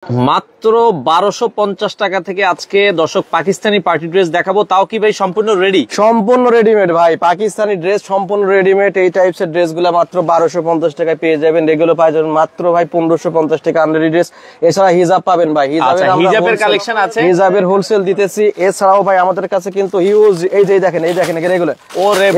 মাত্র 1250 টাকা থেকে আজকে দর্শক পাকিস্তানি পার্টি ড্রেস দেখাবো। তাও কি ভাই সম্পূর্ণ রেডি? সম্পূর্ণ রেডিমেড ভাই, পাকিস্তানি ড্রেস সম্পূর্ণ রেডিমেড। এই টাইপস এর ড্রেস গুলা মাত্র 1250 টাকায় পেয়ে যাবেন। এগুলো পাই যাবেন মাত্র ভাই 1550 টাকা আনরেডি ড্রেস। এছাড়া হিজাব পাবেন ভাই, হিজাবের কালেকশন আছে, হিজাবের হোলসেল দিতেছি। এছাড়াও ভাই আমাদের কাছে কিন্তু হিউজ এই যে দেখেন এগুলো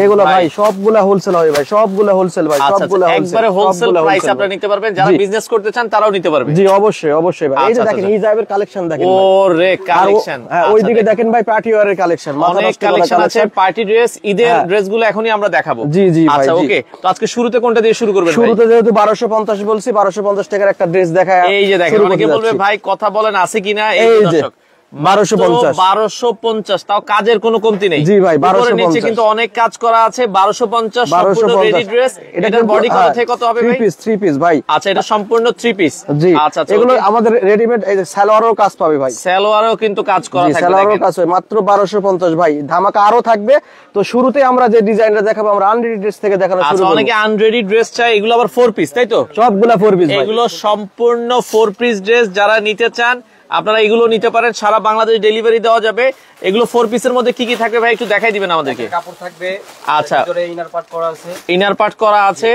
এগুলো ভাই সবগুলা হোলসেল হবে ভাই, সবগুলা হোলসেল ভাই, সবগুলা একবারে হোলসেল প্রাইসে আপনারা নিতে পারবেন। যারা বিজনেস করতে চান তারাও নিতে পারবেন। জি অবশ্যই অবশ্যই ভাই। এই যে দেখেন হিজাবের কালেকশন দেখেন, ওরে কালেকশন। ওইদিকে দেখেন ভাই পার্টি ওয়্যারের কালেকশন, অনেক কালেকশন আছে। পার্টি ড্রেস, ঈদের ড্রেসগুলো এখনই আমরা দেখাবো। জি জি ভাই। আচ্ছা ওকে, তো আজকে শুরুতে কোনটা দিয়ে শুরু করবেন? শুরুতে যেহেতু 1250 বলছি, 1250 টাকার একটা ড্রেস দেখায়। এই যে দেখেন, অনেকে বলবে ভাই কথা বলেন আছে কিনা। এই দর্শক 1250, তাও কাজের কোনো কমতি নেই। জি ভাই 1250 নিচে কিন্তু অনেক কাজ করা আছে। 1250 সম্পূর্ণ রেডি ড্রেস। এটার বডি কত থেকে কত হবে ভাই? 3 পিস ভাই। আচ্ছা, এটা সম্পূর্ণ 3 পিস। জি আচ্ছা, এগুলো আমাদের রেডিমেড। এই যে সালোয়ারও কাজ পাবে ভাই, সালোয়ারও কিন্তু কাজ করা থাকবে। সালোয়ারও কাজ হয় মাত্র 1250 ভাই। ধামাকা আরো থাকবে। তো শুরুতে আমরা যে ডিজাইনটা দেখাবো, আমরা আনরেডি ড্রেস থেকে দেখানো শুরু করব। অনেকে আনরেডি ড্রেস চাই, এগুলো আবার 4 পিস, তাই তো? সবগুলা 4 পিস ভাই। এগুলো সম্পূর্ণ 4 পিস ড্রেস। যারা নিতে চান আপনারা এগুলো নিতে পারেন, সারা বাংলাদেশ ডেলিভারি দেওয়া যাবে। এগুলো 4 পিসের মধ্যে কি কি থাকবে ভাই একটু দেখাই দিবেন আমাদেরকে। কাপড় থাকবে, আচ্ছা, ইনার পার্ট করা আছে, ইনার পার্ট করা আছে।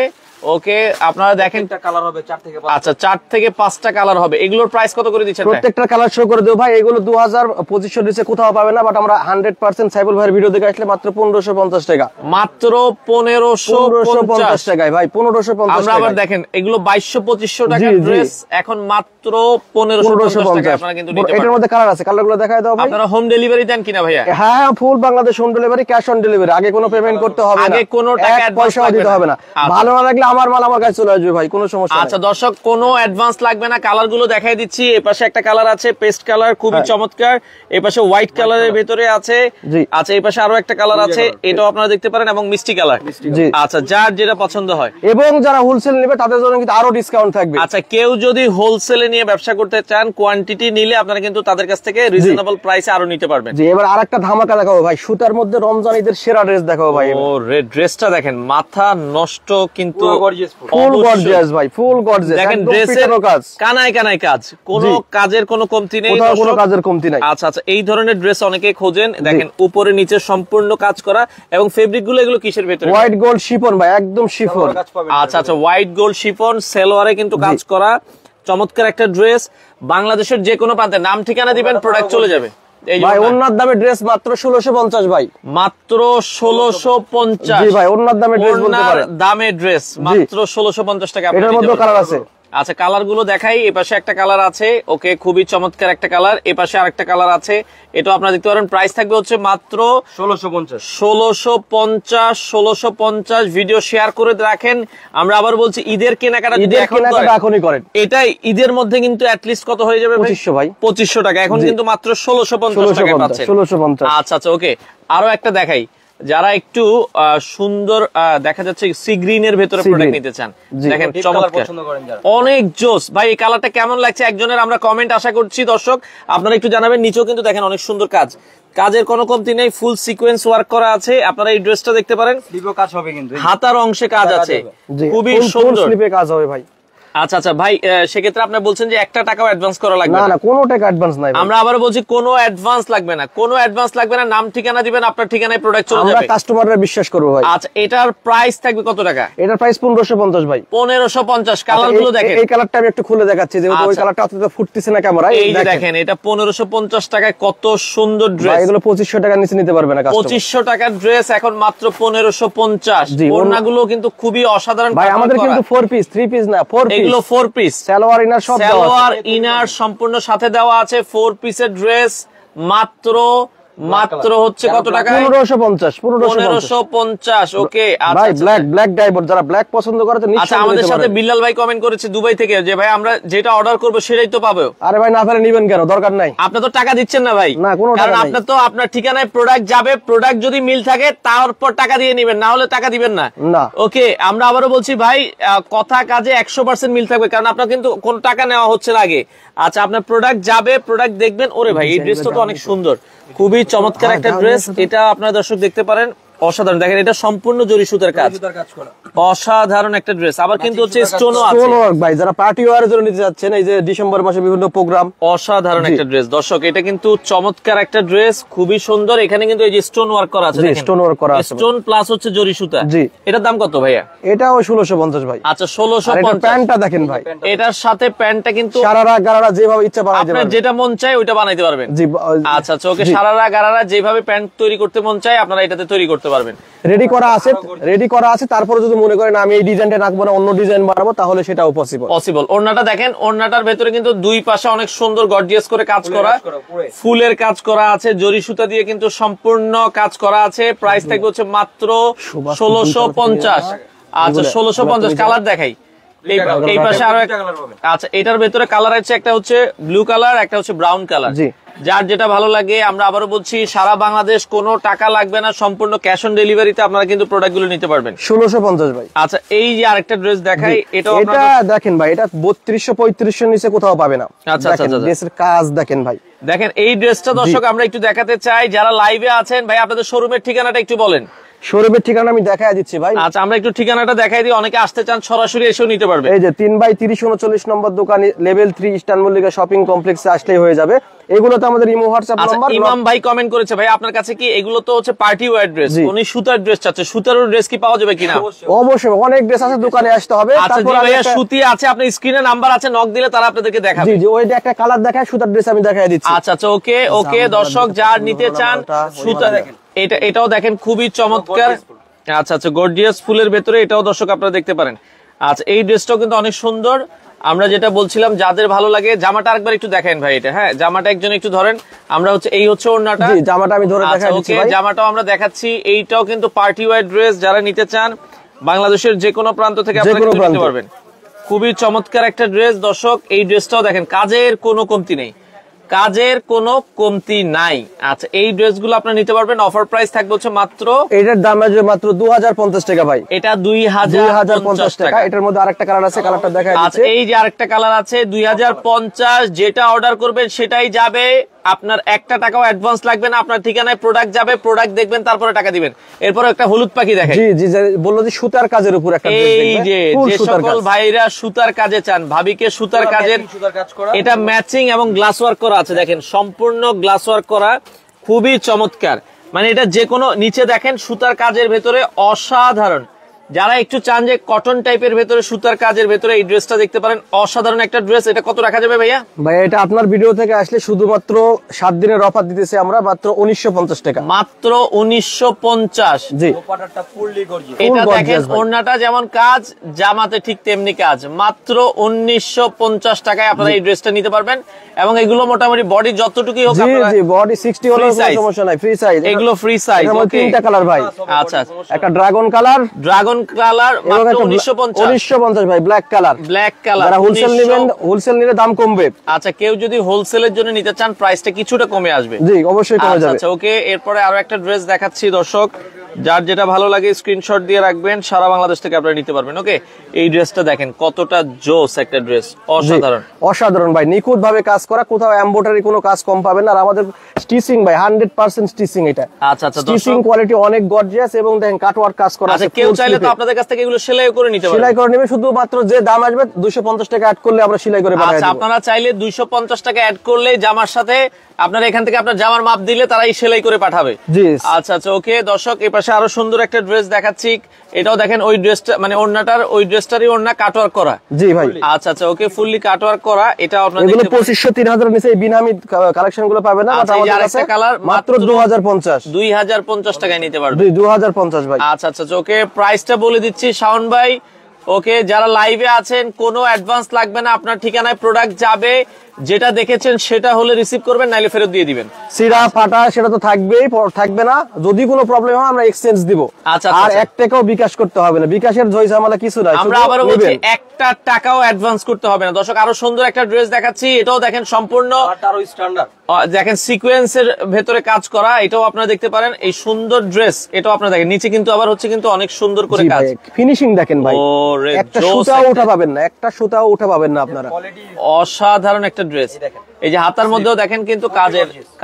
ওকে, আপনারা দেখেন একটা কালার হবে 4 থেকে 5। আচ্ছা, 4 থেকে 5টা কালার হবে। এগুলোর প্রাইস কত করে দিচ্ছেন? প্রত্যেকটা কালার শো করে দেব ভাই। এগুলো 2025 নিচে কোথাও পাবে না, বাট আমরা 100% সাইবুল ভাইয়ের ভিডিও দেখে আসলে মাত্র 1550 টাকা। মাত্র 1550 টাকায় ভাই, 1550 আমরা আবার দেখেন এগুলো 2200-2500 টাকার ড্রেস এখন মাত্র 1550 টাকা আপনারা কিন্তু নিতে পারেন। এটার মধ্যে কালার আছে, কালারগুলো দেখায় দাও ভাই। আপনারা হোম ডেলিভারি দেন কিনা ভাইয়া? হ্যাঁ, full Bangladesh home delivery, cash on delivery. আগে কোনো পেমেন্ট করতে হবে না, আগে কোনো টাকা অ্যাডভান্স দিতে হবে না। ভালো না লাগলে আমার মাল আমার কাছে চলে আসবে ভাই, কোনো সমস্যা নেই। আচ্ছা দর্শক, কোনো অ্যাডভান্স লাগবে না। কালার গুলো দেখাই দিচ্ছি। এপাশে একটা কালার আছে পেস্ট কালার, খুবই চমৎকার। এপাশে হোয়াইট কালারের ভেতরে আছে। আচ্ছা, এপাশে আরো একটা কালার আছে, এটাও আপনারা দেখতে পারেন, এবং মিষ্টি কালার। আচ্ছা, যার যেটা পছন্দ হয়। এবং যারা হোলসেল নেবে তাদের জন্য কিন্তু আরো ডিসকাউন্ট থাকবে। আচ্ছা, কেউ যদি হোলসেলে নিয়ে ব্যবসা করতে চান, কোয়ান্টিটি নিলে আপনারা কিন্তু তাদের কাছ থেকে রিজনেবল প্রাইসে আরো নিতে পারবেন। জি, এবার আরেকটা ধামাকা দেখাবো ভাই, সুতার মধ্যে রমজান ঈদের সেরা ড্রেস দেখাবো ভাই। ও রেড ড্রেসটা দেখেন, মাথা নষ্ট কিন্তু ফুল গর্জিয়াস ভাই, ফুল গর্জিয়াস। দেখেন ড্রেসের কাজ কানায় কানায় কাজ, কোনো কাজের কোনো কমতি নেই, কোনো কাজের কমতি নাই। আচ্ছা আচ্ছা, এই ধরনের ড্রেস অনেকে খোঁজেন। দেখেন উপরে নিচে সম্পূর্ণ কাজ করা, এবং ফেব্রিক গুলো এগুলো কিসের ভেতরে? হোয়াইট গোল্ড শিফন ভাই, একদম শিফন। আচ্ছা আচ্ছা, হোয়াইট গোল্ড শিফন, সালোয়ারে কিন্তু কাজ করা। চমৎকার একটা ড্রেস। বাংলাদেশের যে কোনো প্রান্তে নাম ঠিকানা দিবেন, প্রোডাক্ট চলে যাবে। ভাই ওনার দামে ড্রেস মাত্র 1650 ভাই, মাত্র 1650। জি ভাই, ওনার দামে ড্রেস বলতে পারেন, দামে ড্রেস মাত্র 1650 টাকা। এটার মধ্যে কালার আছে। আচ্ছা, কালার গুলো দেখাই। এপাশে একটা কালার আছে, ওকে, খুবই চমৎকার একটা কালার। এপাশে আরেকটা কালার আছে, এটা আপনারা দেখতে পারেন। প্রাইস থাকবে হচ্ছে মাত্র 1650। ভিডিও শেয়ার করে রাখেন। আমরা আবার বলছি, ঈদের কেনাকাটা যদি এখনই করেন, এটাই ঈদের মধ্যে কিন্তু অ্যাটলিস্ট কত হয়ে যাবে? 2500 ভাই, 2500 টাকা। এখন কিন্তু মাত্র 1650 টাকা পাচ্ছেন। 1650। আচ্ছা আচ্ছা, ওকে, আরো একটা দেখাই। যারা একটু সুন্দর দেখা যাচ্ছে সি গ্রিন এর ভেতরে প্রোডাক্ট নিতে চান, দেখেন চমৎকার, অনেক জোস ভাই। এই কালারটা কেমন লাগছে একজনের আমরা কমেন্ট আশা করছি। দর্শক আপনারা একটু জানাবেন। নিচেও কিন্তু দেখেন অনেক সুন্দর কাজ, কাজের কোনো কমতি নেই, ফুল সিকোয়েন্স ওয়ার্ক করা আছে। আপনারা এই ড্রেসটা দেখতে পারেন, কাজ হবে কিন্তু হাতার অংশে কাজ আছে, খুবই সুন্দর স্লিপে কাজ হবে ভাই। আচ্ছা আচ্ছা ভাই, সেক্ষেত্রে আপনি বলছেন যে 1 টাকাও অ্যাডভান্স করা লাগবে না? না, কোনো টাকা অ্যাডভান্স নাই। আমরা আবার বলছি কোনো অ্যাডভান্স লাগবে না, কোনো অ্যাডভান্স লাগবে না। নাম ঠিকানা দিবেন, আপনার ঠিকানায় প্রোডাক্ট চলে যাবে। আমরা কাস্টমাররা বিশ্বাস করব ভাই। আচ্ছা, এটার প্রাইস থাকবে কত টাকা? এটার প্রাইস 1550 ভাই, 1550। কালারগুলো দেখেন, এই কালারটা আমি একটু খুলে দেখাচ্ছি, যেহেতু ওই কালারটা অতটা ফুটতেছে না ক্যামেরায়। এই যে দেখেন, এটা 1550 টাকায় কত সুন্দর ড্রেস। ভাই এগুলো 2500 টাকার নিচে নিতে পারবে না কাস্টমার। 2500 টাকার ড্রেস এখন মাত্র 1550। ওড়নাগুলো কিন্তু খুবই অসাধারণ ভাই। আমাদের কিন্তু 4 পিস, 3 পিস না, 4 পিস। এগুলো 4 পিস, সালোয়ার ইনার সব দেওয়া আছে। সালোয়ার ইনার সম্পূর্ণ সাথে দেওয়া আছে। 4 পিসের ড্রেস মাত্র হচ্ছে কত টাকা? 1550। ওকে, ভাই ব্ল্যাক ডাইভর, যারা ব্ল্যাক পছন্দ করে তো নিশ্চয়ই। আচ্ছা, আমাদের সাথে বিল্লাল ভাই কমেন্ট করেছে দুবাই থেকে, যে ভাই আমরা যেটা অর্ডার করব সেটাই তো পাবো। আরে ভাই, না পারে নিবেন কেন? দরকার নাই। আপনি তো টাকা দিচ্ছেন না ভাই। না, কোনো টাকা নাই। আপনি তো আপনার ঠিকানায় প্রোডাক্ট যাবে, প্রোডাক্ট যদি মিল থাকে তারপর টাকা দিয়ে নেবেন, না হলে টাকা দিবেন না। ওকে, আমরা আবারও বলছি ভাই, কথা কাজে 100% মিল থাকবে, কারণ আপনার কিন্তু কোনো টাকা নেওয়া হচ্ছে না আগে। আচ্ছা, আপনার প্রোডাক্ট যাবে, প্রোডাক্ট দেখবেন, ওরে ভাই এই ড্রেসটা তো অনেক সুন্দর, খুবই চমৎকার একটা ড্রেস। এটা আপনারা দর্শক দেখতে পারেন, অসাধারণ, দেখেন এটা সম্পূর্ণ জরি সুতার কাজ, অসাধারণ একটা ড্রেস। আবার কিন্তু হচ্ছে স্টোনও আছে স্টোন ওয়ার্ক ভাই, যারা পার্টি ওয়্যারের জন্য নিতে যাচ্ছেন, এই যে ডিসেম্বর মাসে বিভিন্ন প্রোগ্রাম, অসাধারণ একটা ড্রেস। দর্শক এটা কিন্তু চমৎকার একটা ড্রেস, খুবই সুন্দর। এখানে কিন্তু এই যে স্টোন ওয়ার্ক করা আছে, দেখেন স্টোন ওয়ার্ক করা আছে, স্টোন প্লাস হচ্ছে জরি সুতা। জি, এটার দাম কত ভাইয়া? এটাও 1650 ভাই। আচ্ছা 1650। প্যান্টটা দেখেন ভাই, এটার সাথে প্যান্টটা কিন্তু সারারা গারারা যেভাবে ইচ্ছা বানাইতে আপনার পারবেন, যেটা মন চায় ওইটা বানাইতে পারবেন। জি আচ্ছা আচ্ছা, ওকে। সারারা গারারা যেভাবে প্যান্ট তৈরি করতে মন চায় আপনারা এটাতে তৈরি করতে পারবেন। রেডি করা আছে। তারপরে যদি মনে করেন আমি এই ডিজাইনটা রাখবো না, অন্য ডিজাইন বানাবো, তাহলে সেটাও পসিবল। ওড়নাটা দেখেন, ওড়নাটার ভেতরে কিন্তু দুই পাশে অনেক সুন্দর গর্জিয়াস করে কাজ করা, ফুলের কাজ করা আছে, জরি সুতা দিয়ে কিন্তু সম্পূর্ণ কাজ করা আছে। প্রাইস থাকবে হচ্ছে মাত্র 1650। আচ্ছা 1650। কালার দেখাই, এই পাশে আরো আচ্ছা, এটার ভেতরে কালার আছে, একটা হচ্ছে ব্লু কালার, একটা হচ্ছে ব্রাউন কালার। যার যেটা ভালো লাগে। আমরা আবারও বলছি, সারা বাংলাদেশ কোনো টাকা লাগবে না, সম্পূর্ণ ক্যাশ অন ডেলিভারিতে আপনারা কিন্তু প্রোডাক্ট গুলো নিতে পারবেন। 1650 ভাই। আচ্ছা এই যে আরেকটা ড্রেস দেখাই, এটা দেখেন ভাই, এটা 3235 নিচে কোথাও পাবে না। আচ্ছা আচ্ছা, ড্রেসের কাজ দেখেন ভাই, দেখেন এই ড্রেসটা দর্শক আমরা একটু দেখাতে চাই। যারা লাইভে আছেন ভাই, আপনাদের শোরুমের ঠিকানাটা একটু বলেন। শোরুমের ঠিকানা আমি দেখাই দিচ্ছি ভাই। আচ্ছা আমরা একটু ঠিকানাটা দেখাই দিই, অনেকে আসতে চান সরাসরি এসেও নিতে পারবে। এই যে 3/3039 নম্বর দোকান, লেভেল 3 ইস্টার্ন মল্লিকা শপিং কমপ্লেক্সে আসলেই হয়ে যাবে। এগুলো তো আমাদের ইমো হোয়াটসঅ্যাপ নাম্বার। ইমাম ভাই কমেন্ট করেছে, ভাই আপনার কাছে কি এগুলো তো হচ্ছে পার্টি ওয়্যার ড্রেস, উনি সুতার ড্রেস চাচ্ছে, সুতারও ড্রেস কি পাওয়া যাবে কিনা? অবশ্যই, অনেক ড্রেস আছে, দোকানে আসতে হবে। আচ্ছা জি ভাইয়া, সুতি আছে, আপনার স্ক্রিনে নাম্বার আছে, নক দিলে তারা আপনাদেরকে দেখাবে। জি জি, ওই যে একটা কালার দেখায়, সুতার ড্রেস আমি দেখাই দিচ্ছি। আচ্ছা আচ্ছা, ওকে ওকে। দর্শক যার নিতে চান সুতা, এটাও দেখেন খুবই চমৎকার। আচ্ছা আচ্ছা, গর্জিয়াস ফুলের ভেতরে, এটাও দর্শক আপনারা দেখতে পারেন। আচ্ছা এই ড্রেসটাও কিন্তু অনেক সুন্দর। আমরা যেটা বলছিলাম, যাদের ভালো লাগে, জামাটা আরেকবার একটু দেখেন ভাই। এটা হ্যাঁ, জামাটা একজন একটু ধরেন। আমরা হচ্ছে এই হচ্ছে ওড়নাটা, জামাটা আমি ধরে দেখাই দিচ্ছি ভাই। জামাটাও আমরা দেখাচ্ছি। এইটাও কিন্তু পার্টি ওয়্যার ড্রেস, যারা নিতে চান বাংলাদেশের যে কোনো প্রান্ত থেকে আপনারা নিতে পারবেন। খুবই চমৎকার একটা ড্রেস। দর্শক এই ড্রেসটাও দেখেন, কাজের কোনো কমতি নেই, কাজের কোনো কমতি নাই। আচ্ছা এই ড্রেসগুলো আপনারা নিতে পারবেন। অফার প্রাইস থাকবে হচ্ছে মাত্র, এটার দাম আছে মাত্র 2050 টাকা ভাই। এটা 2050 টাকা। এটার মধ্যে আরেকটা কালার আছে, কালারটা দেখাই দিচ্ছি। আচ্ছা এই যে আরেকটা কালার আছে 2050, যেটা অর্ডার করবেন সেটাই যাবে। আপনার একটা টাকাও অ্যাডভান্স লাগবে না, আপনার ঠিকানায় প্রোডাক্ট যাবে, প্রোডাক্ট দেখবেন, তারপরে টাকা দিবেন। এরপর একটা হলুদ পাখি দেখেন। জি জি, বললো যে সুতার কাজের উপর একটা ড্রেস দেখবেন। এই যে সকল ভাইরা সুতার কাজে চান, ভাবিকে সুতার কাজের, এটা ম্যাচিং এবং গ্লাস ওয়ার্ক করা আছে, দেখেন সম্পূর্ণ গ্লাস ওয়ার্ক করা, খুবই চমৎকার। মানে এটা যে কোনো, নিচে দেখেন সুতার কাজের ভেতরে অসাধারণ। যারা একটু চান যে কটন টাইপের ভেতরে সুতার কাজের ভেতরে, এই ড্রেসটা দেখতে পারেন, অসাধারণ একটা ড্রেস। এটা কত রাখা যাবে ভাইয়া? ভাই এটা আপনার ভিডিও থেকে আসলে শুধুমাত্র 7 দিনের অফার দিতেছি আমরা, মাত্র 1950 টাকা। মাত্র 1950। জি, এটা দেখেন ওড়নাটা যেমন কাজ, জামাতে ঠিক তেমনি কাজ। মাত্র 1950 টাকায় আপনারা এই ড্রেসটা নিতে পারবেন। এবং এগুলো মোটামুটি বডি যতটুকুই হোক, জি জি, বডি 60 হলো সমস্যা নাই, ফ্রি সাইজ। এগুলো ফ্রি সাইজ। ওকে, তিনটা কালার ভাই। আচ্ছা, একটা ড্রাগন কালার, মাত্র 1950 ভাই, ব্ল্যাক কালার। যারা হোলসেল নেবেন, হোলসেল নিলে দাম কমবে। আচ্ছা কেউ যদি হোলসেলের জন্য নিতে চান, প্রাইসটা কিছুটা কমে আসবে। জি অবশ্যই কমে যাবে। আচ্ছা ওকে, এরপরে আরো একটা ড্রেস দেখাচ্ছি দর্শক, যার যেটা ভালো লাগে স্ক্রিনশট দিয়ে রাখবেন, সারা বাংলাদেশ থেকে আপনারা নিতে পারবেন। ওকে, এই ড্রেসটা দেখেন কতটা জোস একটা ড্রেস, অসাধারণ অসাধারণ ভাই, নিখুঁত ভাবে কাজ করা, কোথাও এমব্রয়ডারি কোনো কাজ কম পাবেন না। আর আমাদের স্টিচিং ভাই 100% স্টিচিং এটা। আচ্ছা আচ্ছা, স্টিচিং কোয়ালিটি অনেক গর্জিয়াস এবং দেখেন কাটওয়ার্ক কাজ করা আছে। আচ্ছা কেউ চাইলে তো আপনাদের কাছ থেকে এগুলো সেলাই করে নিতে পারবেন। সেলাই করে নেবে, শুধুমাত্র যে দাম আসবে 250 টাকা অ্যাড করলে আমরা সেলাই করে বানিয়ে দেব। আচ্ছা আপনারা চাইলে 250 টাকা অ্যাড করলে জামার সাথে আপনারা এখান থেকে আপনার জামার মাপ দিলে তারাই সেলাই করে পাঠাবে। জি আচ্ছা আচ্ছা ওকে। দর্শক এই পাশে আরো সুন্দর একটা ড্রেস দেখাচ্ছি, এটাও দেখেন ওই ড্রেসটা, মানে ওড়নাটার, ওই ড্রেসটারই ওড়না কাটওয়ার্ক করা। জি ভাই। আচ্ছা আচ্ছা ওকে, ফুললি কাটওয়ার্ক করা। এটা আপনারা এগুলো 2500-3000 নিচে এই বিনামি কালেকশন গুলো পাবেন না। আচ্ছা এই আরেকটা কালার মাত্র 2050 টাকায় নিতে পারবেন। 2050 ভাই। আচ্ছা আচ্ছা ওকে, প্রাইসটা বলে দিচ্ছি শাওন ভাই। ওকে, যারা লাইভে আছেন কোনো অ্যাডভান্স লাগবে না, আপনার ঠিকানায় প্রোডাক্ট যাবে, যেটা দেখেছেন সেটা হলে রিসিভ করবেন, নাইলে ফেরত দিয়ে দিবেন। সিরা ফাটা সেটা তো থাকবেই, থাকবে না। যদি কোনো প্রবলেম হয় আমরা এক্সচেঞ্জ দিব। আচ্ছা আর 1 টাকাও বিকাশ করতে হবে না, বিকাশের ঝই ঝামেলা কিছু নাই। আমরা আবারও বলছি, 1 টাকাও অ্যাডভান্স করতে হবে না। দর্শক আরো সুন্দর একটা ড্রেস দেখাচ্ছি, এটাও দেখেন সম্পূর্ণ স্ট্যান্ডার্ড, দেখেন সিকোয়েন্সের ভেতরে কাজ করা, এটাও আপনারা দেখতে পারেন। এই সুন্দর ড্রেস, এটাও আপনারা দেখেন, নিচে কিন্তু আবার হচ্ছে কিন্তু অনেক সুন্দর করে কাজ, ফিনিশিং দেখেন ভাই। একটা সুতাও উঠা পাবেন না, একটা সুতাও উঠা পাবেন না আপনারা। অসাধারণ একটা ড্রেস। এই যে হাতার মধ্যেও দেখেন কিন্তু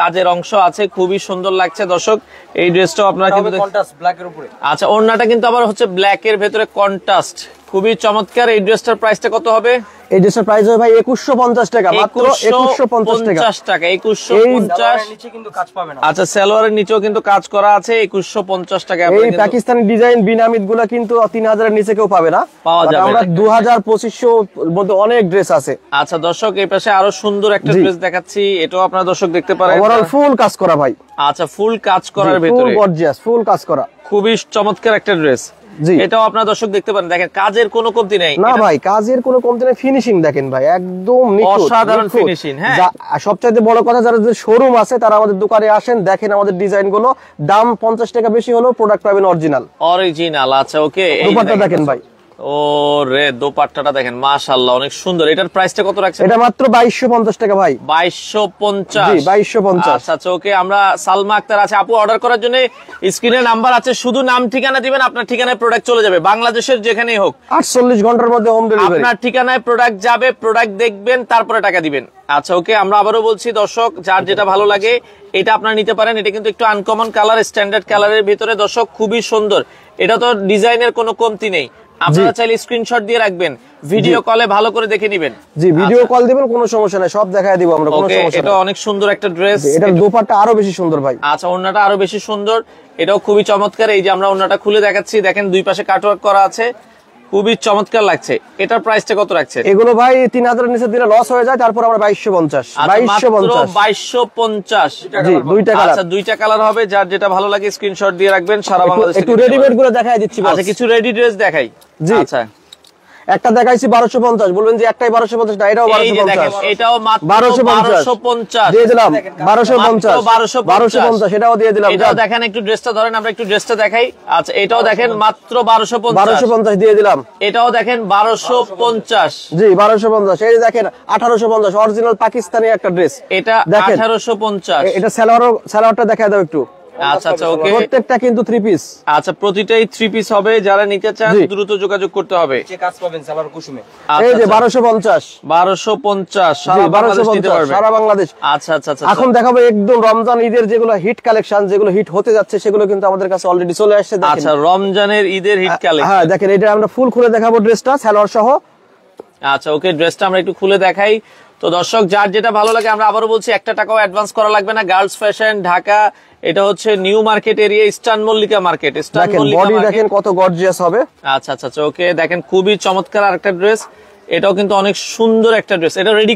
কাজের অংশ আছে, খুবই সুন্দর লাগছে দর্শক। এই ড্রেসটাও আপনারা কিন্তু কন্ট্রাস্ট ব্ল্যাক এর উপরে। আচ্ছা, ওড়নাটা কিন্তু আবার হচ্ছে ব্ল্যাক এর ভেতরে কন্ট্রাস্ট, খুবই চমৎকার। এই ড্রেসটার প্রাইসটা কত হবে? এই ড্রেসের প্রাইস হবে ভাই 2150 টাকা, মাত্র 2150 টাকা। 2150 নিচে কিন্তু কাজ পাবে না। আচ্ছা, সালোয়ারের নিচেও কিন্তু কাজ করা আছে, 2150 টাকা। এই পাকিস্তানি ডিজাইন বিনামিদ গুলা কিন্তু 3000 এর নিচে কেউ পাবে না, পাওয়া যাবে। আমরা 2000-2500 মধ্যে অনেক ড্রেস আছে। আচ্ছা দর্শক, এই পাশে আরো সুন্দর একটা ড্রেস দেখাচ্ছি, এটাও আপনারা দর্শক দেখতে পারেন। ওভারঅল ফুল কাজ করা ভাই। আচ্ছা, ফুল কাজ করার ফুল ভেতরে গর্জিয়াস, ফুল কাজ করা, খুবই চমৎকার একটা ড্রেস। জি, এটাও আপনারা দর্শক দেখতে পারেন। দেখেন কাজের কোনো কমতি নেই না ভাই, কাজের কোনো কমতি নেই। ফিনিশিং দেখেন ভাই, একদম নিখুঁত, অসাধারণ ফিনিশিং। হ্যাঁ, সবচাইতে বড় কথা, যারা শোরুম আছে তারা আমাদের দোকানে আসেন, দেখেন আমাদের ডিজাইন গুলো। দাম 50 টাকা বেশি হলেও প্রোডাক্ট পাবেন অরিজিনাল। আচ্ছা ওকে। দুপাট্টা দেখেন ভাই, ও রে, দোপাট্টাটা দেখেন, মাশাআল্লাহ অনেক সুন্দর। এটার প্রাইসটা কত রাখছেন? এটা মাত্র 2250 টাকা ভাই। 2250। জি, 2250। আচ্ছা ওকে। আমরা সালমা আক্তার আছে আপু, অর্ডার করার জন্য স্ক্রিনে নাম্বার আছে, শুধু নাম ঠিকানা দিবেন, আপনার ঠিকানায় প্রোডাক্ট চলে যাবে, বাংলাদেশের যেখানেই হোক। 48 ঘন্টার মধ্যে হোম ডেলিভারি। আপনার ঠিকানায় প্রোডাক্ট যাবে, প্রোডাক্ট দেখবেন, তারপরে টাকা দিবেন। আচ্ছা ওকে। আমরা আবারও বলছি দর্শক, যার যেটা ভালো লাগে এটা আপনারা নিতে পারেন। এটা কিন্তু একটু আনকমন কালার, স্ট্যান্ডার্ড কালারের ভিতরে দর্শক, খুবই সুন্দর। এটা তো ডিজাইনের কোনো কমতি নেই, আপনারা চাইলে স্ক্রিনশট দিয়ে রাখবেন, ভিডিও কলে ভালো করে দেখে নেবেন। জি, ভিডিও কল দিবেন, কোনো সমস্যা নাই, সব দেখায় দিব আমরা, কোনো সমস্যা নাই। এটা অনেক সুন্দর একটা ড্রেস। এটার দোপাট্টা আরো বেশি সুন্দর ভাই। আচ্ছা, ওড়নাটা আরো বেশি সুন্দর, এটাও খুবই চমৎকার। এই যে আমরা ওড়নাটা খুলে দেখাচ্ছি, দেখেন দুই পাশে কাটওয়ার্ক করা আছে, খুবই চমৎকার লাগছে। এটার প্রাইসটা কত রাখছে? এগুলো ভাই 3000 এর নিচে দিলে লস হয়ে যায়, তারপর আমরা 2250। 2250। জি, দুইটা কালার। আচ্ছা, দুইটা কালার হবে, যার যেটা ভালো লাগে স্ক্রিনশট দিয়ে রাখবেন, সারা বাংলাদেশে। একটু রেডিমেড গুলো দেখাই দিচ্ছি। আচ্ছা, কিছু রেডি ড্রেস দেখাই। জি, আচ্ছা, একটা দেখাইছি 1250, বলবেন যে একটাই 1250 না, এটাও 1250। এটাও মাত্র 1250 দিয়ে দিলাম। 1250 এটাও দিয়ে দিলাম। এটাও দেখেন, একটু ড্রেসটা ধরেন, আমরা একটু ড্রেসটা দেখাই। আচ্ছা, এটাও দেখেন মাত্র 1250 দিয়ে দিলাম। এটাও দেখেন 1250। জি, 1250। এই যে দেখেন 1850, অরিজিনাল পাকিস্তানি একটা ড্রেস। এটা 1850। এটা সালোয়ারটা দেখায় দাও একটু। আচ্ছা ওকে। প্রত্যেকটা কিন্তু 3 পিস। আচ্ছা, প্রতিটাই 3 পিস হবে, যারা নিতে চান দ্রুত যোগাযোগ করতে হবে। যে কাজ পাবেন সালোয়ার কুসুমে। এই যে 1250 সারা বাংলাদেশ নিতে পারবেন, সারা বাংলাদেশ। আচ্ছা। এখন দেখাবো একদম রমজান ঈদের যেগুলো হিট কালেকশন, যেগুলো হিট হতে যাচ্ছে, সেগুলো কিন্তু আমাদের কাছে অলরেডি চলে আসছে। আচ্ছা, রমজানের ঈদের হিট কালেকশন। হ্যাঁ, দেখেন এটা আমরা ফুল খুলে দেখাবো ড্রেসটা, সালোয়ার সহ। আচ্ছা ওকে, ড্রেসটা আমরা একটু খুলে দেখাই। তো দর্শক, যার যেটা ভালো লাগে, আমরা আবারও বলছি, 1 টাকাও অ্যাডভান্স করা লাগবে না। Girls fashion, Dhaka. এটা হচ্ছে new market area, eastern Mallika market. Body দেখেন কত গর্জিয়াস হবে। আচ্ছা ওকে, দেখেন খুবই চমৎকার আরেকটা ড্রেস। এটাও কিন্তু অনেক সুন্দর একটা ড্রেস। এটা রেডি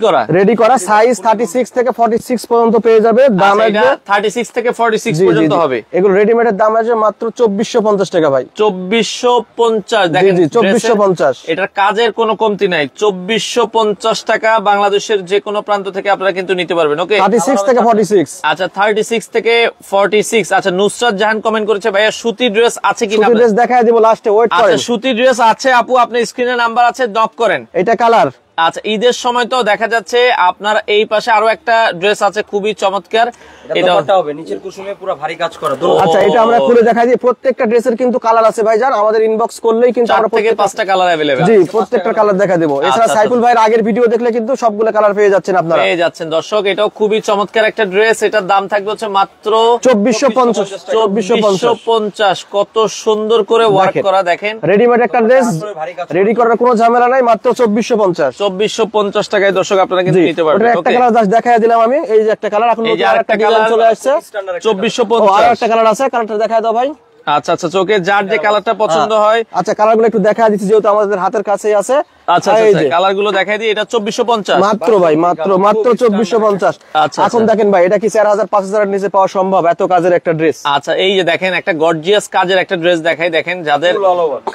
করা সাইজ 36 থেকে 46 পর্যন্ত পেয়ে যাবে। দাম এটা 36 থেকে 46 পর্যন্ত হবে। এগুলো রেডিমেডের দাম আছে মাত্র 2450 টাকা ভাই। 2450। দেখেন 2450। এটার কাজের কোনো কমতি নাই। 2450 টাকা, বাংলাদেশের যে কোনো প্রান্ত থেকে আপনারা কিন্তু নিতে পারবেন। ওকে, 36 থেকে 46। আচ্ছা, 36 থেকে 46। আচ্ছা, নুসরাত জাহান কমেন্ট করেছে, ভাইয়া সুতি ড্রেস আছে কিনা? সুতি ড্রেস দেখায় দিব লাস্টে, ওয়েট করেন। আচ্ছা, সুতি ড্রেস আছে আপু, আপনি স্ক্রিনে নাম্বার আছে, নক করেন। এটা কালার। আচ্ছা, ঈদের সময় তো দেখা যাচ্ছে আপনার এই পাশে আরো একটা ড্রেস আছে, খুবই চমৎকার। এটা হবে নিচের কুসুমে পুরো ভারী কাজ করা। আচ্ছা, এটা আমরা খুলে দেখাই দিই। প্রত্যেকটা ড্রেসের কিন্তু কালার আছে ভাইজান, আমাদের ইনবক্স করলেই কিন্তু আমরা 4 থেকে 5টা কালার अवेलेबल। জি, প্রত্যেকটা কালার দেখা দেব। এছাড়া সাইফুল ভাইয়ের আগের ভিডিও দেখলে কিন্তু সবগুলো কালার পেয়ে যাচ্ছেন আপনারা। পেয়ে যাচ্ছেন দর্শক, এটাও খুবই চমৎকার একটা ড্রেস। এটার দাম থাকবে হচ্ছে মাত্র 2450। কত সুন্দর করে ওয়ার্ক করা, দেখেন। রেডিমেড একটা ড্রেস, রেডি করার কোনো ঝামেলা নাই, মাত্র 2450। 2450 টাকায় দর্শক আপনারা কিন্তু নিতে পারবেন। ওটা একটা কালার জাস্ট দেখায় দিলাম আমি। এই যে একটা কালার, এখন আরেকটা কালার চলে আসছে 2450। আর একটা কালার আছে, কালারটা দেখায় দাও ভাই। আচ্ছা চোখে যার যে কালারটা পছন্দ হয়। আচ্ছা, কালারগুলো একটু দেখায় দিচ্ছি যেহেতু আমাদের হাতের কাছেই আছে। আচ্ছা, কালারগুলো দেখাই দিই। এটা 2450 মাত্র ভাই, মাত্র 2450। আচ্ছা, এখন দেখেন ভাই, এটা কি 4000 5000 এর নিচে পাওয়া সম্ভব? এত কাজের একটা ড্রেস। আচ্ছা, এই যে দেখেন একটা গর্জিয়াস কাজের একটা ড্রেস দেখাই, দেখেন যাদের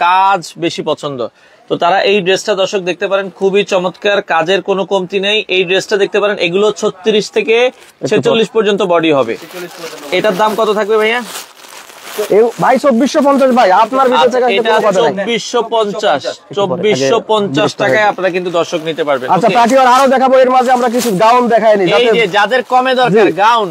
কাজ বেশি পছন্দ, তো তারা এই ড্রেসটা দর্শক দেখতে পারেন, খুবই চমৎকার, কাজের কোনো কমতি নেই। এই ড্রেসটা দেখতে পারেন, এগুলো 36 থেকে 46 পর্যন্ত বডি হবে। এটার দাম কত থাকবে ভাইয়া? ভাই 2450 ভাই, আপনার ভিতর থেকে এটা 2450 টাকায় আপনারা কিন্তু দর্শক নিতে পারবেন। আচ্ছা, পার্টিওয়ার আরো দেখাবো, এর মাঝে আমরা কিছু গাউন দেখাইনি। এই যে যাদের কমে দরকার, গাউন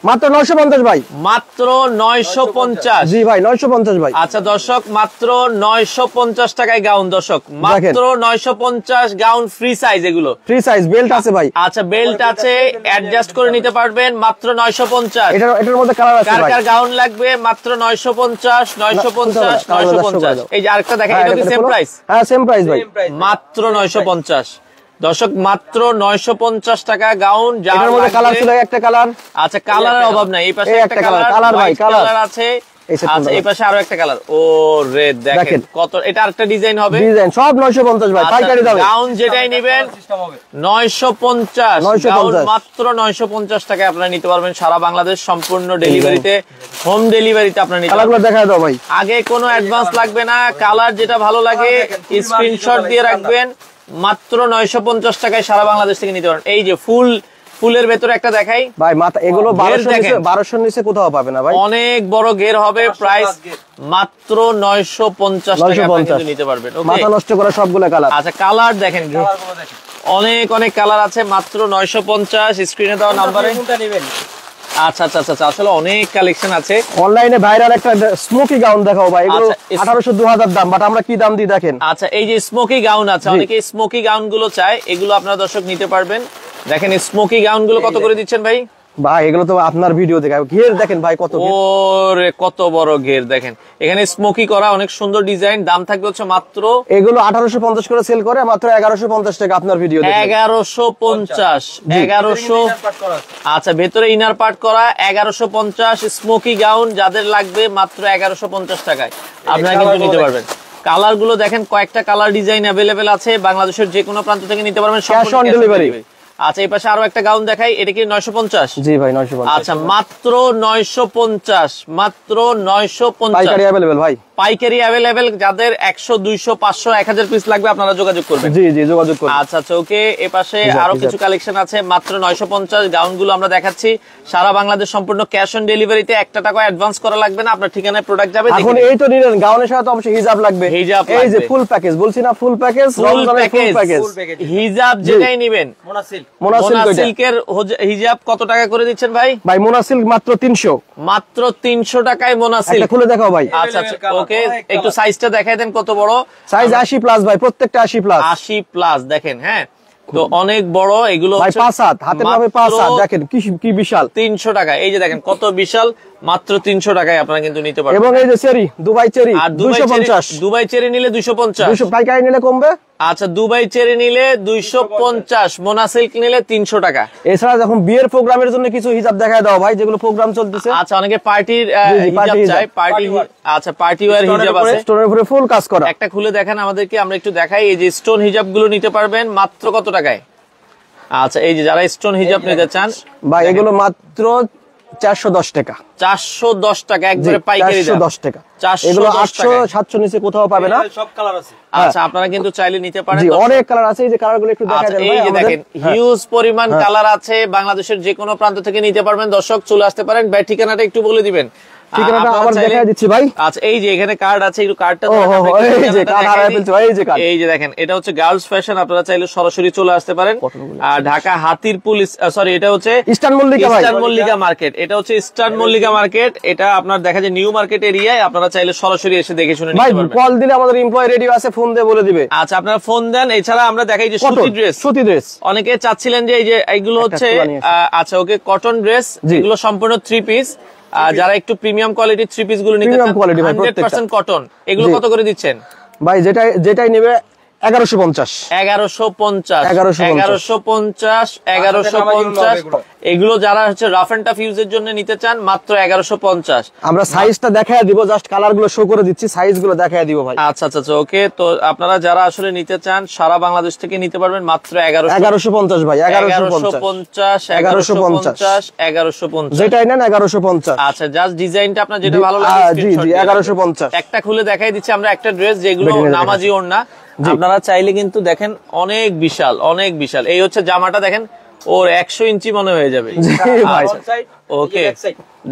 মাত্র 950 ভাই, মাত্র 950। জি ভাই 950 ভাই। আচ্ছা দর্শক, মাত্র 950 টাকায় গাউন দর্শক, মাত্র 950 গাউন, ফ্রি সাইজ এগুলো, ফ্রি সাইজ, বেল্ট আছে ভাই। আচ্ছা বেল্ট আছে, অ্যাডজাস্ট করে নিতে পারবেন মাত্র 950। এটার মধ্যে কালার আছে কার ভাই। কার গাউন লাগবে মাত্র 950 950 950। এই যে আরেকটা দেখেন, এটা কি সেম প্রাইস? হ্যাঁ সেম প্রাইস ভাই, মাত্র 950 দর্শক, মাত্র 950 টাকা গাউন। এটার মধ্যে কালার ছিল একটা কালার। আচ্ছা কালারের অভাব নাই, এই পাশে এই একটা কালার, কালার ভাই, কালার আছে। এই set আচ্ছা এই পাশে আরো একটা কালার, ও রে দেখেন কত, এটা আরেকটা ডিজাইন হবে, ডিজাইন সব 950 ভাই, পাইকারি দামে। গাউন যেটাই নেবেন সিস্টেম হবে 950 গাউন, মাত্র 950 টাকায় আপনারা নিতে পারবেন সারা বাংলাদেশ, সম্পূর্ণ ডেলিভারিতে, হোম ডেলিভারিতে আপনারা নিতে কালারগুলো পারবেন। দেখায় দাও ভাই। আগে কোনো অ্যাডভান্স লাগবে না, কালার যেটা ভালো লাগে স্ক্রিনশট দিয়ে রাখবেন, মাত্র 950 টাকায় সারা বাংলাদেশ থেকে নিতে পারেন। এই যে ফুলের ভেতরে একটা দেখাই ভাই, মাথা এগুলো ঘের 1200 নিচে কোথাও পাবে না ভাই। অনেক বড় ঘের হবে, প্রাইস মাত্র 950 টাকা আপনারা কিন্তু নিতে পারবেন। ওকে, মাথা নষ্ট করা সবগুলো কালার। আচ্ছা কালার দেখেন, কালারগুলো দেখেন অনেক কালার আছে, মাত্র 950 স্ক্রিনে দেওয়া নাম্বারে। কোনটা নেবেন? আচ্ছা আচ্ছা আচ্ছা, আসলে অনেক কালেকশন আছে। অনলাইনে ভাইরাল একটা স্মোকি গাউন দেখাও ভাই, এগুলো আচ্ছা, 1800 2000 দাম, বাট আমরা কি দাম দিই দেখেন। আচ্ছা এই যে স্মোকি গাউন আছে, অনেকে স্মোকি গাউন গুলো চায়, এগুলো আপনারা দর্শক নিতে পারবেন। দেখেন স্মোকি গাউন গুলো কত করে দিচ্ছেন ভাই? ভাই এগুলো তো আপনার ভিডিও দেখাবো, ঘের দেখেন ভাই কত ঘের। ওরে কত বড় ঘের দেখেন, এখানে স্মোকি করা, অনেক সুন্দর ডিজাইন। দাম থাকবে হচ্ছে মাত্র এগুলো 1850 করে সেল করে, মাত্র 1150 টাকা আপনার ভিডিও দেখেন। 1150 1100। আচ্ছা ভেতরে ইনার পার্ট করা, 1150 স্মোকি গাউন যাদের লাগবে মাত্র 1150 টাকায় আপনারা কিন্তু নিতে পারবেন। কালার গুলো দেখেন, কয়েকটা কালার ডিজাইন অ্যাভেলেবেল আছে, বাংলাদেশের যে কোনো প্রান্ত থেকে নিতে পারবেন, Cash on delivery। আচ্ছা এই পাশে আরো একটা গাউন দেখাই, এটা কি 950? জি ভাই 950। আচ্ছা মাত্র 950, মাত্র 950 পাইকারি अवेलेबल ভাই, পাইকারি অ্যাভেলেবেল। যাদের 100 200 500 1000 পিস লাগবে আপনারা যোগাযোগ করবেন। জি জি যোগাযোগ করুন। আচ্ছা আচ্ছা ওকে, এই পাশে আরো কিছু কালেকশন আছে, মাত্র 950 গাউন গুলো আমরা দেখাচ্ছি সারা বাংলাদেশ, সম্পূর্ণ ক্যাশ অন ডেলিভারিতে, একটা টাকা অ্যাডভান্স করা লাগবে না, আপনার ঠিকানায় প্রোডাক্ট যাবে। এখন এই তো নিলেন, গাউনের সাথে অবশ্যই হিজাব লাগবে, হিজাব এই যে লাগবে। ফুল প্যাকেজ বলছি না, full package, full package package হিজাব যেটাই নেবেন। মোনাসিল মোনাসিল কয়টা? সিল্কের হিজাব কত টাকা করে দিচ্ছেন ভাই? ভাই মোনাসিল মাত্র 300, মাত্র 300 টাকায় মোনাসিল। একটা খুলে দেখাও ভাই। আচ্ছা আচ্ছা ওকে, একটু সাইজটা দেখাই দেন কত বড়। সাইজ 80 প্লাস ভাই, প্রত্যেকটা 80 প্লাস। 80 প্লাস দেখেন, হ্যাঁ তো অনেক বড় এগুলো ভাই হচ্ছে 5 হাত, হাতের মাপে 5 হাত, দেখেন কি বিশাল। 300 টাকা, এই যে দেখেন কত বিশাল, মাত্র 300 টাকায় আপনারা কিন্তু নিতে পারবেন। এবং এই যে চেরি, দুবাই চেরি আর 250, দুবাই চেরি নিলে 250। 200 পাইকারি নিলে কমবে। আচ্ছা দুবাই চেরি নিলে 250, মোনাসিল্ক নিলে 300 টাকা। এছাড়া যখন বিয়ের প্রোগ্রামের জন্য কিছু হিজাব দেখায় দাও ভাই, যেগুলো প্রোগ্রাম চলতেছে। আচ্ছা অনেকে পার্টির জি, হিজাব হিজাব। চাই, পার্টি আচ্ছা পার্টি ওয়্যার হিজাব আছে, স্টোনের উপরে ফুল কাজ করা। একটা খুলে দেখেন আমাদেরকে, আমরা একটু দেখাই। এই যে স্টোন হিজাব গুলো নিতে পারবেন মাত্র কত টাকায়? আচ্ছা এই যে যারা স্টোন হিজাব নিতে চান ভাই এগুলো মাত্র 410 টাকা, 410 টাকা একবারে পাইকারি দাম। 410 টাকা। 410 এগুলো টাকা। 800 700 নিচে কোথাও পাবে না। সব কালার আছে। আচ্ছা আপনারা কিন্তু চাইলে নিতে পারেন। জি অনেক কালার আছে, এই যে কালারগুলো একটু দেখা আচ্ছা, দেন এই ভাই যে আমাদের। দেখেন হিউজ পরিমাণ কালার আছে, বাংলাদেশের যে কোনো প্রান্ত থেকে নিতে পারবেন। দর্শক চলে আসতে পারেন। ভাই ঠিকানাটা একটু বলে দিবেন। ঠিকানাটা আপনারা আবার চাইলে- দেখাই দিচ্ছি ভাই। আচ্ছা এই যে এখানে কার্ড আছে, একটু কার্ডটা ও, ধরেন, ও, আমরা ও, একটু এই যে ঠিকানাটা কার্ড দেখাই হারায় দিই। ফেলছে ভাই, এই যে কার্ড। এই যে দেখেন এটা হচ্ছে গার্লস ফ্যাশন, আপনারা চাইলে সরাসরি চলে আসতে পারেন। আর ঢাকা হাতির পুলিশ, সরি এটা হচ্ছে ইস্টার্ন মল্লিকা ভাই। ইস্টার্ন মল্লিকা মার্কেট, এটা হচ্ছে ইস্টার্ন মল্লিকা মার্কেট। এটা আপনার দেখা যায় নিউ মার্কেট এরিয়ায়, আপনারা চাইলে সরাসরি এসে দেখে শুনে ভাই নিতে পারবেন। কল দিলে আমাদের এমপ্লয়ি রেডি আছে, ফোন দিয়ে বলে দিবে। আচ্ছা আপনারা ফোন দেন। এছাড়া আমরা দেখাই যে সুতি ড্রেস, সুতি ড্রেস। অনেকে চাচ্ছিলেন যে এই যে এইগুলো হচ্ছে খোলা নিয়ে আচ্ছা ওকে কটন ড্রেস, জি। এগুলো সম্পূর্ণ 3 পিস। যারা একটু প্রিমিয়াম কোয়ালিটির 3 পিস গুলো নিতে Premium চান, quality ভাই, 100% কটন, এগুলো জি। কত করে দিচ্ছেন? ভাই যেটাই নেবে 1150, 1150 1150, 1150 এগুলো যারা হচ্ছে রাফ এন্ড টাফ ইউজের জন্য নিতে চান মাত্র 1150। আমরা সাইজটা দেখায় দিব, জাস্ট কালার গুলো শো করে দিচ্ছি, সাইজ গুলো দেখায় দিব ভাই। আচ্ছা আচ্ছা আচ্ছা ওকে, তো আপনারা যারা আসলে নিতে চান সারা বাংলাদেশ থেকে নিতে পারবেন মাত্র 1150 ভাই, 1150, 1150 যেটাই নেন 1150। আচ্ছা জাস্ট ডিজাইনটা আপনার যেটা ভালো লাগে জি screenshot জি দিয়ে রাখবেন। 1150। একটা খুলে দেখাই দিচ্ছি আমরা একটা ড্রেস, যেগুলো বেরিয়ে দেখাচ্ছি। নামাজি ওড়না, আপনারা চাইলে কিন্তু দেখেন অনেক বিশাল, অনেক বিশাল। এই হচ্ছে জামাটা দেখেন, ওর 100 ইঞ্চি মনে হয়ে যাবে। জি ভাই। ওকে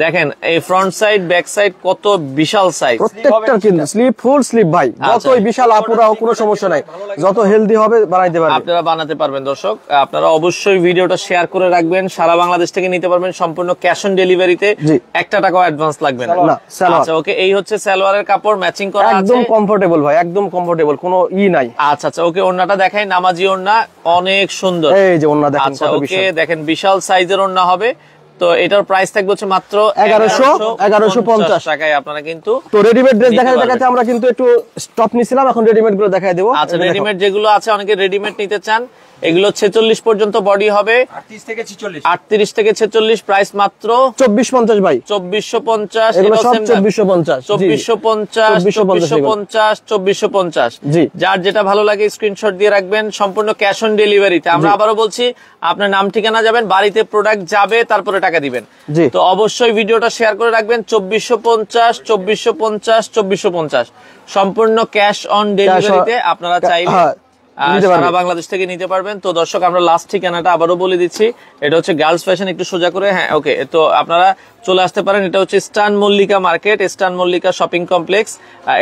দেখেন এই ফ্রন্ট সাইড ব্যাক সাইড কত বিশাল সাইজ, প্রত্যেকটার কিন্তু স্লিপ ফুল স্লিপ ভাই, যতই বিশাল আপুরা হোক কোনো সমস্যা নাই, যত হেলদি হবে বানাইতে পারবেন, আপনারা বানাতে পারবেন। দর্শক আপনারা অবশ্যই ভিডিওটা শেয়ার করে রাখবেন, সারা বাংলাদেশ থেকে নিতে পারবেন, সম্পূর্ণ ক্যাশ অন ডেলিভারিতে, 1 টাকাও অ্যাডভান্স লাগবে না। আচ্ছা ওকে, এই হচ্ছে সালোয়ারের কাপড়, ম্যাচিং করা আছে, একদম কমফোর্টেবল ভাই, একদম কমফোর্টেবল, কোনো নাই। আচ্ছা আচ্ছা ওকে, ওন্নাটা দেখাই, নামাজি ওন্না, অনেক সুন্দর, এই যে ওন্না দেখেন আচ্ছা কত ওকে বিশাল, দেখেন বিশাল সাইজের ওন্না হবে। তো এটার প্রাইস থাকবে হচ্ছে মাত্র 1150 টাকায়। আপনারা কিন্তু তো রেডিমেড ড্রেস দেখাতে আমরা কিন্তু একটু স্টপ নিছিলাম, এখন রেডিমেড গুলো দেখাই দেবো। আচ্ছা রেডিমেড যেগুলো আছে, অনেকে রেডিমেড নিতে চান, এগুলো 46 পর্যন্ত বডি হবে, 38 থেকে 46, প্রাইস মাত্র 2450 ভাই, 2450, এগুলো সব 2450, 2450, 2450, যার যেটা ভালো লাগে স্ক্রিনশট দিয়ে রাখবেন, সম্পূর্ণ ক্যাশ অন ডেলিভারিতে। আমরা আবারও বলছি, আপনার নাম ঠিকানা যাবেন, বাড়িতে প্রোডাক্ট যাবে, তারপরে টাকা দিবেন। তো অবশ্যই ভিডিওটা শেয়ার করে রাখবেন, 2450, 2450, 2450, সম্পূর্ণ ক্যাশ অন ডেলিভারিতে আপনারা চাইলে সারা বাংলাদেশ থেকে নিতে পারবেন। তো দর্শক আমরা লাস্ট ঠিকানাটা আবারও বলে দিচ্ছি, এটা হচ্ছে গার্লস ফ্যাশন, একটু সোজা করে, হ্যাঁ ওকে, তো আপনারা চলে আসতে পারেন। এটা হচ্ছে eastern Mallika market, eastern Mallika shopping complex,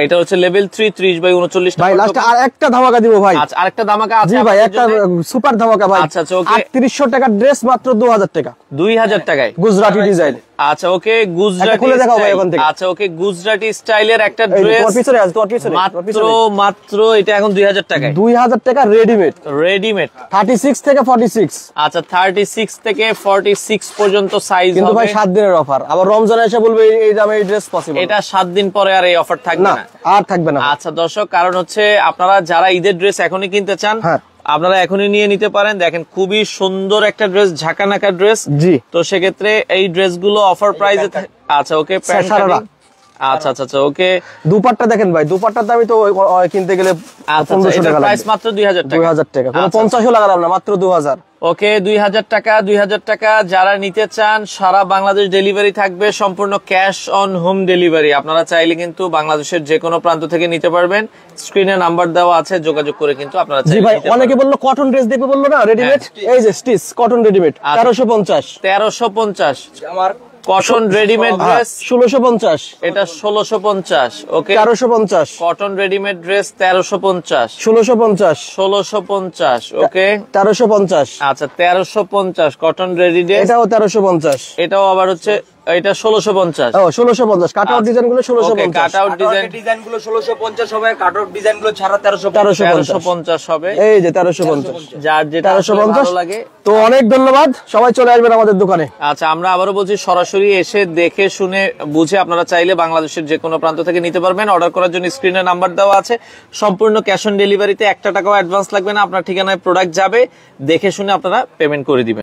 এটা হচ্ছে লেভেল 3, 30/39। ভাই লাস্ট আর একটা ধামাকা দিব ভাই। আচ্ছা আরেকটা ধামাকা আছে ভাই, একটা সুপার ধামাকা ভাই। আচ্ছা আচ্ছা ওকে, 3800 টাকার ড্রেস মাত্র 2000 টাকা, 2000 টাকায় গুজরাটি ডিজাইন। আচ্ছা ওকে, গুজরাটি, আচ্ছা ওকে, গুজরাটি স্টাইলের একটা ড্রেস মাত্র এটা এখন 2000 টাকায়, 2000 টাকা রেডিমেড, 36 থেকে 46। আচ্ছা 36 থেকে 46 পর্যন্ত সাইজ হবে, কিন্তু ভাই 7 দিনের অফার, আবার রমজানে এসে বলবে এই দামে এই ড্রেস পসিবল, এটা 7 দিন পরে আর এই অফার থাকবে না, আর থাকবে না। আচ্ছা দর্শক, কারণ হচ্ছে আপনারা যারা ঈদের ড্রেস এখনই কিনতে চান, আপনারা এখনই নিয়ে নিতে পারেন। দেখেন খুবই সুন্দর একটা ড্রেস, ঝাঁকানাকা ড্রেস। তো সেক্ষেত্রে এই ড্রেসগুলো অফার প্রাইসে। আচ্ছা ওকে, আচ্ছা আচ্ছা আচ্ছা ওকে, দুপাট্টা দেখেন ভাই, দুপাট্টার দামই তো কিনতে গেলে 1500 টাকা, প্রাইস মাত্র 2000 টাকা, 2000 টাকা, কোনো 50ও লাগালাম না, মাত্র 2000। ওকে 2000 টাকা, 2000 টাকা যারা নিতে চান, সারা বাংলাদেশ ডেলিভারি থাকবে, সম্পূর্ণ ক্যাশ অন হোম ডেলিভারি। আপনারা চাইলে কিন্তু বাংলাদেশের যে কোনো প্রান্ত থেকে নিতে পারবেন, স্ক্রিনে নাম্বার দেওয়া আছে, যোগাযোগ করে কিন্তু আপনারা চাইলে ভাই। অনেকে বললো কটন ড্রেস দেখবে, বললো না রেডিমেড, এই যে স্টিচ কটন রেডিমেড 1350, 1350 আমার কটন রেডিমেড ড্রেস, 1650, এটা 1650, ওকে 1350, কটন রেডিমেড ড্রেস 1350, 1650, 1650, ওকে 1350, আচ্ছা 1350 কটন রেডি ড্রেস, এটাও 1350, এটাও আবার হচ্ছে এটা 1650, ও 1650, কাট আউট ডিজাইন গুলো 1650, কাট আউট ডিজাইন গুলো 1650 হবে, কাট আউট ডিজাইন গুলো ছাড়া 1350 হবে, এই যে 1350, যার যেটা ভালো লাগে। তো অনেক ধন্যবাদ, সবাই চলে আসবেন আমাদের দোকানে। আচ্ছা আমরা আবারও বলছি, সরাসরি এসে দেখে শুনে বুঝে আপনারা চাইলে বাংলাদেশের যে কোনো প্রান্ত থেকে নিতে পারবেন। অর্ডার করার জন্য স্ক্রিনে নাম্বার দেওয়া আছে, সম্পূর্ণ ক্যাশ অন ডেলিভারিতে, 1 টাকাও অ্যাডভান্স লাগবে না, আপনার ঠিকানায় প্রোডাক্ট যাবে, দেখে শুনে আপনারা পেমেন্ট করে দিবেন।